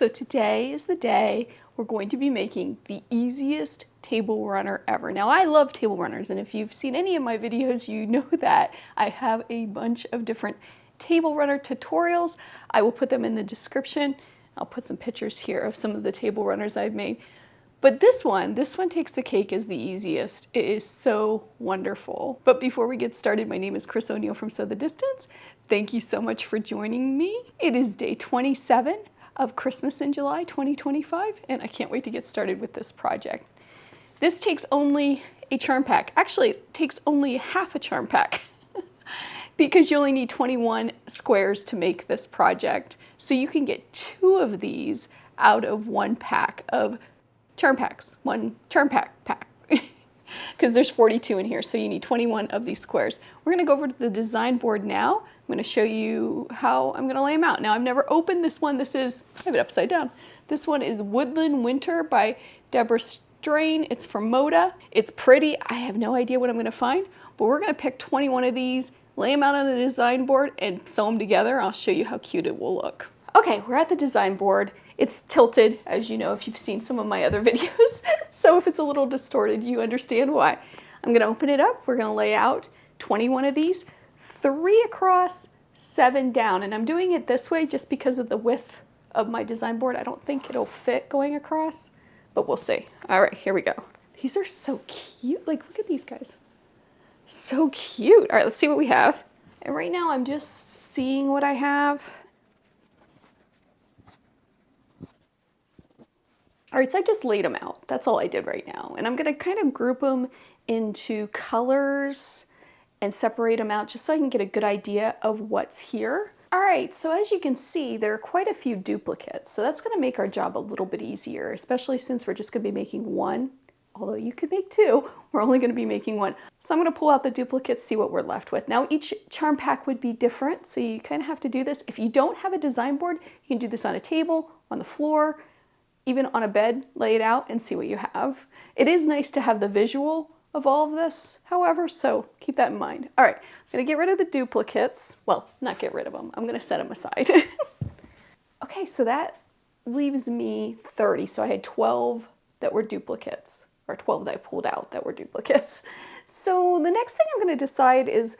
So today is the day we're going to be making the easiest table runner ever. Now I love table runners, and if you've seen any of my videos, you know that I have a bunch of different table runner tutorials. I will put them in the description. I'll put some pictures here of some of the table runners I've made. But this one takes the cake as the easiest. It is so wonderful. But before we get started, my name is Chris O'Neill from Sew the Distance. Thank you so much for joining me. It is day 27 of Christmas in July 2025, and I can't wait to get started with this project. This takes only a charm pack. Actually, it takes only half a charm pack because you only need 21 squares to make this project. So you can get 2 of these out of 1 pack of charm packs, 1 charm pack because there's 42 in here, so you need 21 of these squares. We're gonna go over to the design board now. I'm gonna show you how I'm gonna lay them out. Now I've never opened this one. I have it upside down. This one is Woodland Winter by Deborah Strain. It's from Moda. It's pretty. I have no idea what I'm gonna find, but we're gonna pick 21 of these, lay them out on the design board and sew them together. I'll show you how cute it will look. Okay, we're at the design board. It's tilted, as you know, if you've seen some of my other videos. So if it's a little distorted, you understand why. I'm gonna open it up. We're gonna lay out 21 of these, 3 across, 7 down. And I'm doing it this way just because of the width of my design board. I don't think it'll fit going across, but we'll see. All right, here we go. These are so cute. Like, look at these guys. So cute. All right, let's see what we have. And right now I'm just seeing what I have. All right, so I just laid them out. That's all I did right now. And I'm gonna kind of group them into colors and separate them out just so I can get a good idea of what's here. All right, so as you can see, there are quite a few duplicates. So that's gonna make our job a little bit easier, especially since we're just gonna be making 1, although you could make 2, we're only gonna be making 1. So I'm gonna pull out the duplicates, see what we're left with. Now each charm pack would be different, so you kind of have to do this. If you don't have a design board, you can do this on a table, on the floor, even on a bed, lay it out and see what you have. It is nice to have the visual of all of this, however, so keep that in mind. All right, I'm gonna get rid of the duplicates. Well, not get rid of them, I'm gonna set them aside. Okay, so that leaves me 30. So I had 12 that were duplicates, or 12 that I pulled out that were duplicates. So the next thing I'm gonna decide is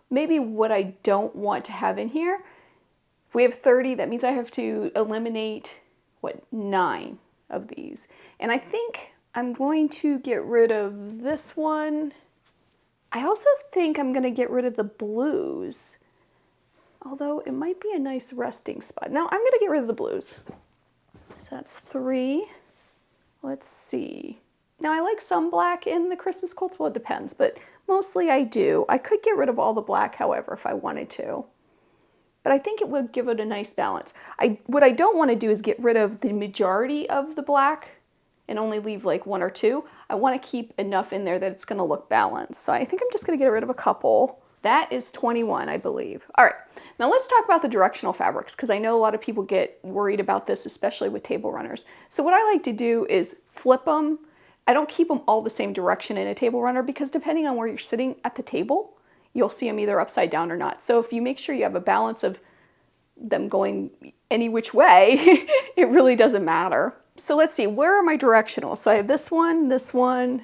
maybe what I don't want to have in here. If we have 30, that means I have to eliminate 9 of these. And I think I'm going to get rid of this one. I also think I'm gonna get rid of the blues, although it might be a nice resting spot. Now I'm gonna get rid of the blues. So that's 3. Let's see. Now I like some black in the Christmas quilts. Well, it depends, but mostly I do. I could get rid of all the black, however, if I wanted to. But I think it would give it a nice balance. What I don't want to do is get rid of the majority of the black and only leave like 1 or 2. I want to keep enough in there that it's going to look balanced. So I think I'm just going to get rid of a couple. That is 21, I believe. All right, now let's talk about the directional fabrics, because I know a lot of people get worried about this, especially with table runners. So what I like to do is flip them. I don't keep them all the same direction in a table runner, because depending on where you're sitting at the table, you'll see them either upside down or not. So if you make sure you have a balance of them going any which way, it really doesn't matter. So let's see, where are my directionals? So I have this one, this one,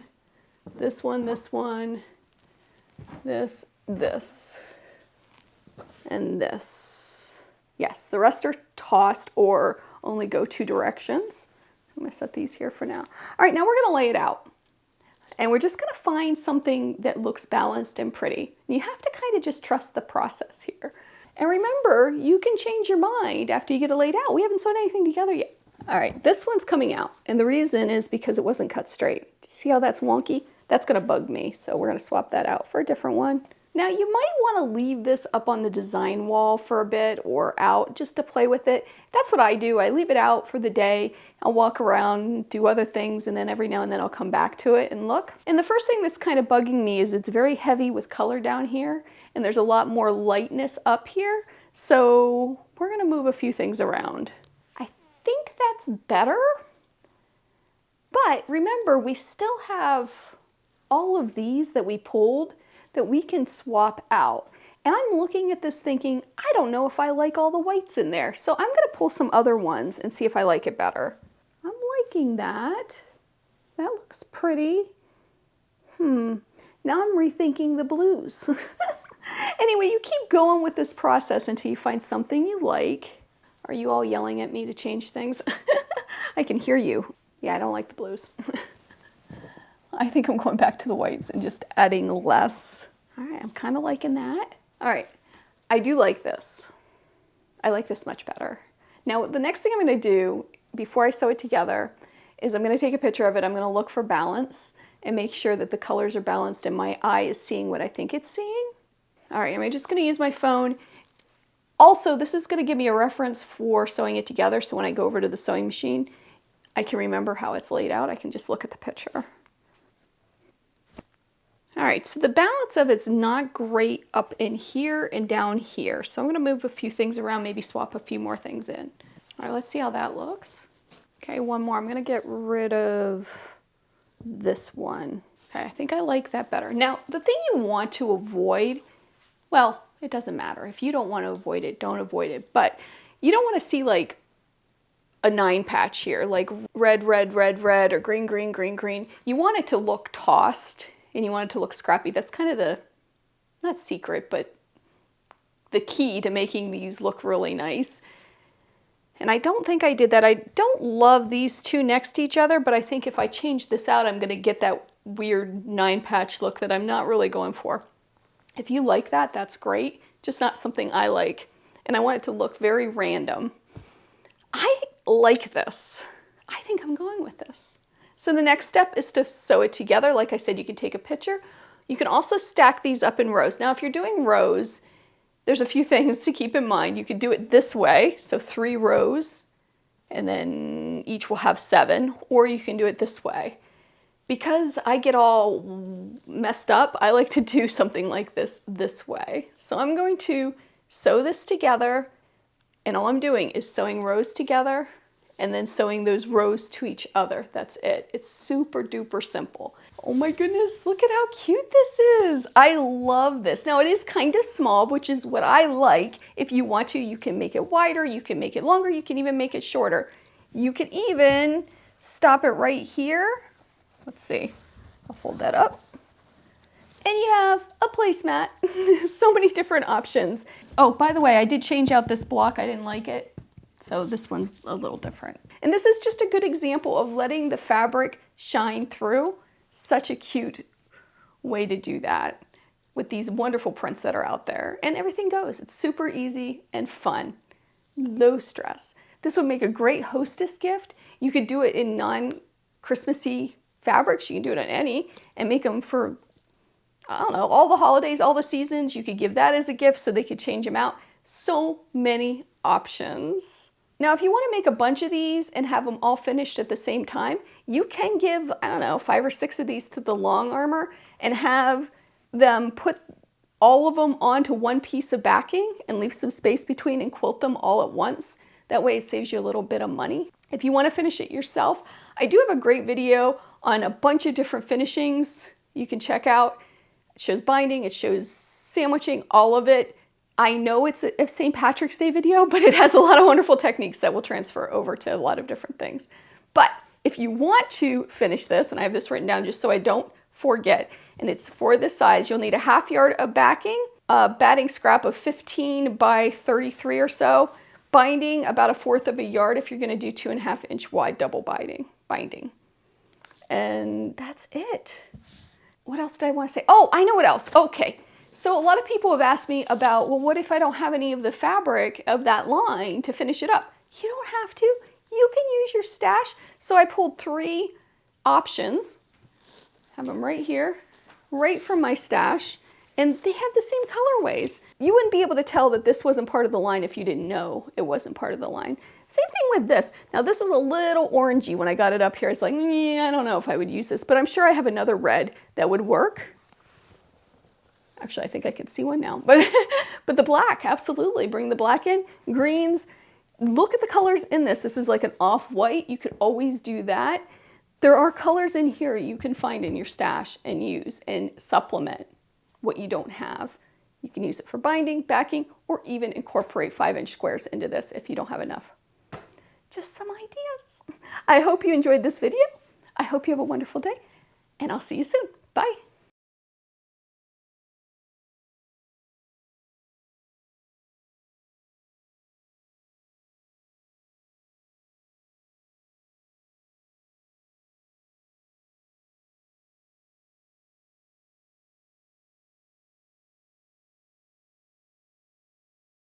this one, this one, this, and this. Yes, the rest are tossed or only go 2 directions. I'm gonna set these here for now. All right, now we're gonna lay it out. And we're just gonna find something that looks balanced and pretty. You have to kind of just trust the process here. And remember, you can change your mind after you get it laid out. We haven't sewn anything together yet. All right, this one's coming out. And the reason is because it wasn't cut straight. See how that's wonky? That's gonna bug me. So we're gonna swap that out for a different one. Now you might wanna leave this up on the design wall for a bit or out just to play with it. That's what I do. I leave it out for the day. I'll walk around, do other things, and then every now and then I'll come back to it and look. And the first thing that's kind of bugging me is it's very heavy with color down here, and there's a lot more lightness up here. So we're gonna move a few things around. I think that's better, but remember, we still have all of these that we pulled that we can swap out. And I'm looking at this thinking, I don't know if I like all the whites in there. So I'm gonna pull some other ones and see if I like it better. I'm liking that. That looks pretty. Now I'm rethinking the blues. Anyway, you keep going with this process until you find something you like. Are you all yelling at me to change things? I can hear you. Yeah, I don't like the blues. I think I'm going back to the whites and just adding less. All right, I'm kind of liking that. All right, I do like this. I like this much better. Now, the next thing I'm gonna do before I sew it together is I'm gonna take a picture of it. I'm gonna look for balance and make sure that the colors are balanced and my eye is seeing what I think it's seeing. All right, I'm just gonna use my phone. Also, this is gonna give me a reference for sewing it together, so when I go over to the sewing machine, I can remember how it's laid out. I can just look at the picture. All right, so the balance of it's not great up in here and down here. So I'm gonna move a few things around, maybe swap a few more things in. All right, let's see how that looks. Okay, one more. I'm gonna get rid of this one. Okay, I think I like that better. Now, the thing you want to avoid, well, it doesn't matter. If you don't want to avoid it, don't avoid it. But you don't want to see like a 9 patch here, like red, red, red, red, or green, green, green, green. You want it to look tossed and you want it to look scrappy. That's kind of the, not secret, but the key to making these look really nice. And I don't think I did that. I don't love these two next to each other, but I think if I change this out, I'm gonna get that weird 9 patch look that I'm not really going for. If you like that, that's great. Just not something I like. And I want it to look very random. I like this. I think I'm going with this. So the next step is to sew it together. Like I said, you can take a picture. You can also stack these up in rows. Now, if you're doing rows, there's a few things to keep in mind. You could do it this way, so 3 rows, and then each will have 7, or you can do it this way. Because I get all messed up, I like to do something like this way. So I'm going to sew this together, and all I'm doing is sewing rows together and then sewing those rows to each other. That's it. It's super duper simple. Oh my goodness, look at how cute this is. I love this. Now it is kind of small, which is what I like. If you want to, you can make it wider, you can make it longer, you can even make it shorter. You can even stop it right here. Let's see, I'll fold that up. And you have a placemat. So many different options. Oh, by the way, I did change out this block. I didn't like it. So this one's a little different. And this is just a good example of letting the fabric shine through. Such a cute way to do that with these wonderful prints that are out there. And everything goes. It's super easy and fun. Low stress. This would make a great hostess gift. You could do it in non-Christmassy fabrics. You can do it on any and make them for, I don't know, all the holidays, all the seasons. You could give that as a gift so they could change them out. So many options. Now, if you want to make a bunch of these and have them all finished at the same time, you can give, I don't know, 5 or 6 of these to the long armor and have them put all of them onto one piece of backing and leave some space between and quilt them all at once. That way it saves you a little bit of money. If you want to finish it yourself, I do have a great video on a bunch of different finishings you can check out. It shows binding, it shows sandwiching, all of it. I know it's a St. Patrick's Day video, but it has a lot of wonderful techniques that will transfer over to a lot of different things. But if you want to finish this, and I have this written down just so I don't forget, and it's for this size, you'll need a 1/2 yard of backing, a batting scrap of 15 by 33 or so, binding about 1/4 yard if you're gonna do 2.5 inch wide double binding. And that's it. What else did I want to say? Oh, I know what else. Okay. So a lot of people have asked me about, well, what if I don't have any of the fabric of that line to finish it up? You don't have to. You can use your stash. So I pulled 3 options, have them right here, right from my stash, and they have the same colorways. You wouldn't be able to tell that this wasn't part of the line if you didn't know it wasn't part of the line. Same thing with this. Now this is a little orangey. When I got it up here, it's like, I don't know if I would use this, but I'm sure I have another red that would work. Actually, I think I can see one now, but the black, absolutely. Bring the black in, greens. Look at the colors in this. This is like an off-white. You could always do that. There are colors in here you can find in your stash and use and supplement what you don't have. You can use it for binding, backing, or even incorporate 5-inch squares into this if you don't have enough. Just some ideas. I hope you enjoyed this video. I hope you have a wonderful day, and I'll see you soon. Bye.